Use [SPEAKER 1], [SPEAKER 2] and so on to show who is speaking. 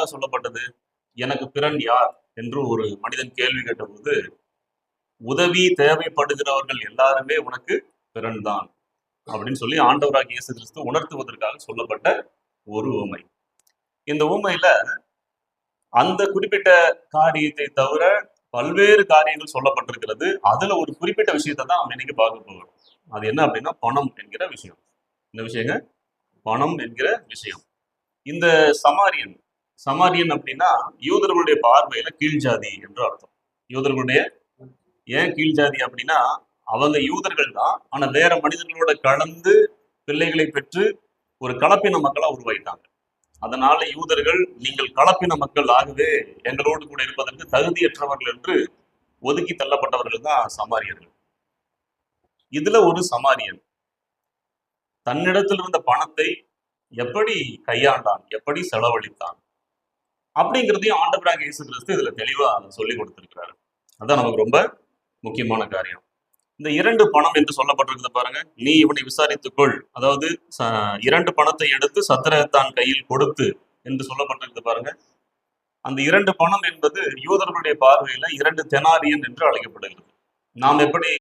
[SPEAKER 1] எதற்காக சொல்லப்பட்டது? எனக்கு பிறன் யார் என்று ஒரு மனிதன் கேள்வி கேட்டபோது, உதவி தேவைப்படுகிறவர்கள் எல்லாருமே உனக்கு பிறன் தான் அப்படின்னு சொல்லி ஆண்டவராகிய இயேசு கிறிஸ்து உணர்த்துவதற்காக சொல்லப்பட்ட ஒரு உவமை. இந்த உவமையில அந்த குறிப்பிட்ட காரியத்தை தவிர பல்வேறு காரியங்கள் சொல்லப்பட்டிருக்கிறது. அதுல ஒரு குறிப்பிட்ட விஷயத்தை தான் நம்ம இன்னைக்கு பார்க்க போகிறோம். அது என்ன அப்படின்னா பணம் என்கிற விஷயம். இந்த விஷயங்க பணம் என்கிற விஷயம். இந்த சமாரியன் சமாரியன் அப்படின்னா யூதர்களுடைய பார்வையில கீழ்ஜாதி என்று அர்த்தம். யூதர்களுடைய ஏன் கீழ்ஜாதி அப்படின்னா அவங்க யூதர்கள் தான், ஆனா வேற மனிதர்களோட கலந்து பிள்ளைகளை பெற்று ஒரு கலப்பின மக்களா உருவாயிட்டாங்க. அதனால யூதர்கள் நீங்கள் கலப்பின மக்கள் ஆகவே எங்களோடு கூட இருப்பதற்கு தகுதியற்றவர்கள் என்று ஒதுக்கி தள்ளப்பட்டவர்கள் தான் சமாரியர்கள். இதுல ஒரு சமாரியன் தன்னிடத்தில் இருந்த பணத்தை எப்படி கையாண்டான், எப்படி செலவழித்தான் அப்படிங்கிறதையும் ஆண்டவராகிய இயேசு கிறிஸ்து இதுல தெளிவா சொல்லி கொடுத்திருக்கிறாரு. அதான் நமக்கு ரொம்ப முக்கியமான காரியம். இந்த 2 பணம் என்று சொல்லப்பட்டிருக்கிறது பாருங்க. நீ இவனை விசாரித்துக்கொள், அதாவது இரண்டு பணத்தை எடுத்து சத்திரத்தான் கையில் கொடுத்து என்று சொல்லப்பட்டிருக்கிறது பாருங்க. அந்த 2 பணம் என்பது யூதர்களுடைய பார்வையில 2 தெனாரியன் என்று அழைக்கப்படுகிறது. நாம் எப்படி